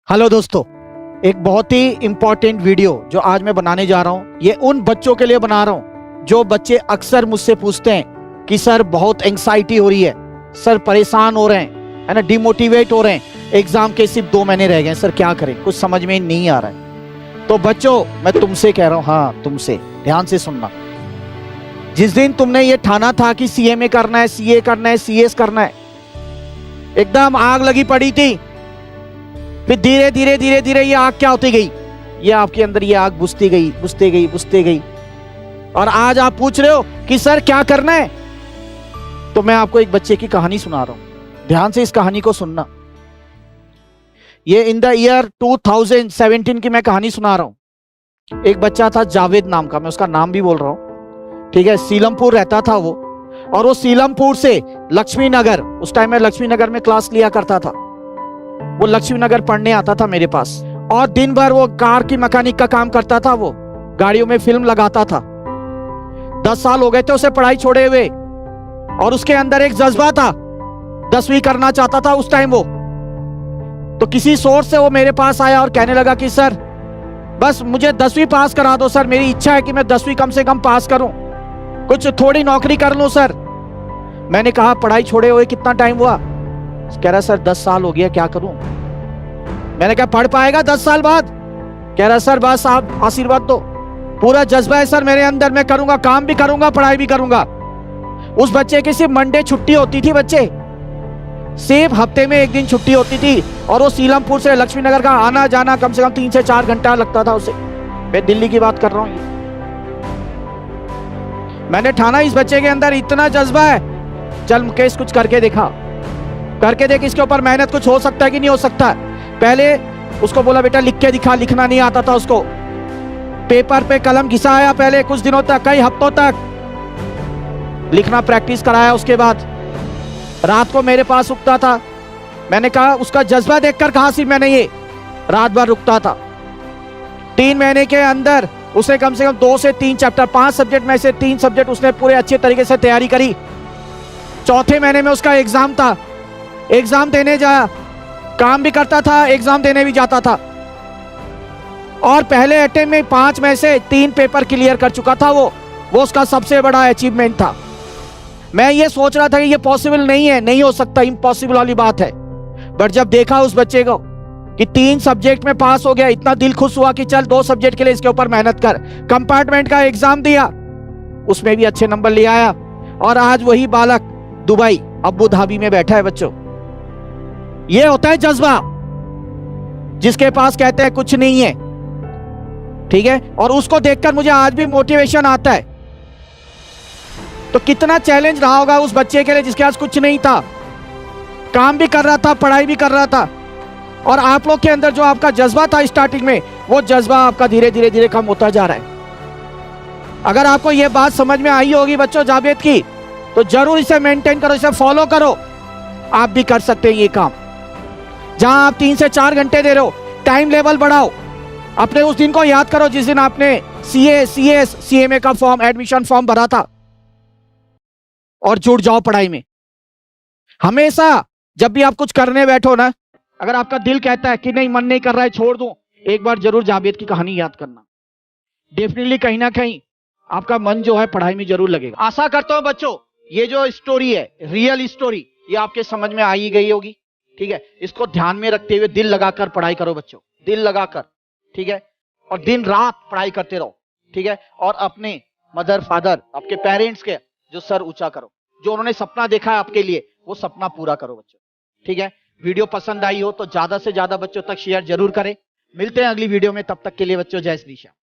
Hello दोस्तों, एक बहुत ही इंपॉर्टेंट वीडियो जो आज मैं बनाने जा रहा हूं, ये उन बच्चों के लिए बना रहा हूं जो बच्चे अक्सर मुझसे पूछते हैं कि सर बहुत एंग्जाइटी हो रही है, सर परेशान हो रहे हैं, है ना, डिमोटिवेट हो रहे हैं, एग्जाम के सिर्फ 2 महीने रह गए, सर क्या करें, कुछ समझ में नहीं आ रहा है। तो बच्चों, मैं तुमसे कह रहा हूं, हाँ तुमसे, ध्यान से सुनना। जिस दिन तुमने ये ठाना था कि सीए में करना है, सीए करना है, सीएस करना है, एकदम आग लगी पड़ी थी, फिर धीरे धीरे धीरे धीरे ये आग क्या होती गई, ये आपके अंदर ये आग बुझती गई, बुझती गई, बुझती गई, और आज आप पूछ रहे हो कि सर क्या करना है। तो मैं आपको एक बच्चे की कहानी सुना रहा हूं, ध्यान से इस कहानी को सुनना। ये इन द ईयर 2017 की मैं कहानी सुना रहा हूं। एक बच्चा था जावेद नाम का, मैं उसका नाम भी बोल रहा हूं, ठीक है। सीलमपुर रहता था वो, और वो सीलमपुर से लक्ष्मी नगर, उस टाइम में लक्ष्मी नगर में क्लास लिया करता था, वो लक्ष्मी नगर पढ़ने आता था मेरे पास, और दिन भर वो कार की मैकेनिक का काम करता था, वो गाड़ियों में फिल्म लगाता था। 10 साल हो गए थे उसे पढ़ाई छोड़े हुए, और उसके अंदर एक जज्बा था, 10वीं करना चाहता था उस टाइम वो। तो किसी सोर्स से वो मेरे पास आया और कहने लगा कि सर बस मुझे 10वीं पास करा दो सर, मेरी इच्छा है कि मैं 10वीं कम से कम पास करूं, कुछ थोड़ी नौकरी कर लूं सर। मैंने कहा पढ़ाई छोड़े हुए कितना टाइम हुआ? कह रहा सर 10 साल हो गया, क्या करूं? मैंने कहा पढ़ पाएगा 10 साल बाद? कह रहा सर बस आप आशीर्वाद दो, पूरा जज्बा है सर मेरे अंदर, मैं करूंगा, काम भी करूंगा, पढ़ाई भी करूंगा। उस बच्चे की सिर्फ मंडे छुट्टी होती थी, बच्चे सिर्फ हफ्ते में 1 दिन छुट्टी होती थी, और वो सीलमपुर से लक्ष्मी नगर का आना जाना कम से कम 3 से 4 घंटा लगता था उसे। मैं दिल्ली की बात कर रहा हूं। मैंने ठाना इस बच्चे के अंदर इतना जज्बा है, चल मुकेश कुछ करके दिखा, करके देख, इसके ऊपर मेहनत कुछ हो सकता है कि नहीं हो सकता। पहले उसको बोला बेटा लिख के दिखा, लिखना नहीं आता था उसको, पेपर पे कलम घिसाया पहले कुछ दिनों तक, कई हफ्तों तक लिखना प्रैक्टिस कराया। उसके बाद रात को मेरे पास रुकता था, मैंने कहा उसका जज्बा देखकर कहा सिर्फ मैंने, ये रात भर रुकता था। 3 महीने के अंदर उसने कम से कम 2 से 3 चैप्टर, 5 सब्जेक्ट में से 3 सब्जेक्ट उसने पूरे अच्छे तरीके से तैयारी करी। चौथे महीने में उसका एग्जाम था, एग्जाम देने जाया, काम भी करता था, एग्जाम देने भी जाता था, और पहले अटेम्प्ट में 5 में से 3 पेपर क्लियर कर चुका था वो उसका सबसे बड़ा अचीवमेंट था। मैं ये सोच रहा था कि ये पॉसिबल नहीं है, नहीं हो सकता, इम्पॉसिबल वाली बात है। बट जब देखा उस बच्चे को कि 3 सब्जेक्ट में पास हो गया, इतना दिल खुश हुआ कि चल 2 सब्जेक्ट के लिए इसके ऊपर मेहनत कर। कंपार्टमेंट का एग्जाम दिया, उसमें भी अच्छे नंबर ले आया, और आज वही बालक दुबई, अबू धाबी में बैठा है। बच्चों, ये होता है जज्बा, जिसके पास कहते हैं कुछ नहीं है, ठीक है, और उसको देखकर मुझे आज भी मोटिवेशन आता है। तो कितना चैलेंज रहा होगा उस बच्चे के लिए जिसके पास कुछ नहीं था, काम भी कर रहा था, पढ़ाई भी कर रहा था, और आप लोग के अंदर जो आपका जज्बा था स्टार्टिंग में, वो जज्बा आपका धीरे धीरे धीरे कम होता जा रहा है। अगर आपको यह बात समझ में आई होगी बच्चों जावेद की, तो जरूर इसे मेंटेन करो, इसे फॉलो करो, आप भी कर सकते हैं ये काम। जहां आप 3 से 4 घंटे दे रहे हो, टाइम लेवल बढ़ाओ। अपने उस दिन को याद करो जिस दिन आपने सीए, सीएस, सीएमए का फॉर्म, एडमिशन फॉर्म भरा था, और जुड़ जाओ पढ़ाई में। हमेशा जब भी आप कुछ करने बैठो ना, अगर आपका दिल कहता है कि नहीं, मन नहीं कर रहा है, छोड़ दूं, एक बार जरूर जावेद की कहानी याद करना। डेफिनेटली कहीं ना कहीं आपका मन जो है पढ़ाई में जरूर लगेगा। आशा करता हूं बच्चों ये जो स्टोरी है, रियल स्टोरी, ये आपके समझ में आ ही गई होगी, ठीक है। इसको ध्यान में रखते हुए दिल लगाकर पढ़ाई करो बच्चों, दिल लगाकर, ठीक है, और दिन रात पढ़ाई करते रहो, ठीक है। और अपने मदर फादर, आपके पेरेंट्स के जो सर ऊंचा करो, जो उन्होंने सपना देखा है आपके लिए, वो सपना पूरा करो बच्चों, ठीक है। वीडियो पसंद आई हो तो ज्यादा से ज्यादा बच्चों तक शेयर जरूर करें। मिलते हैं अगली वीडियो में, तब तक के लिए बच्चों जय श्री श्याम।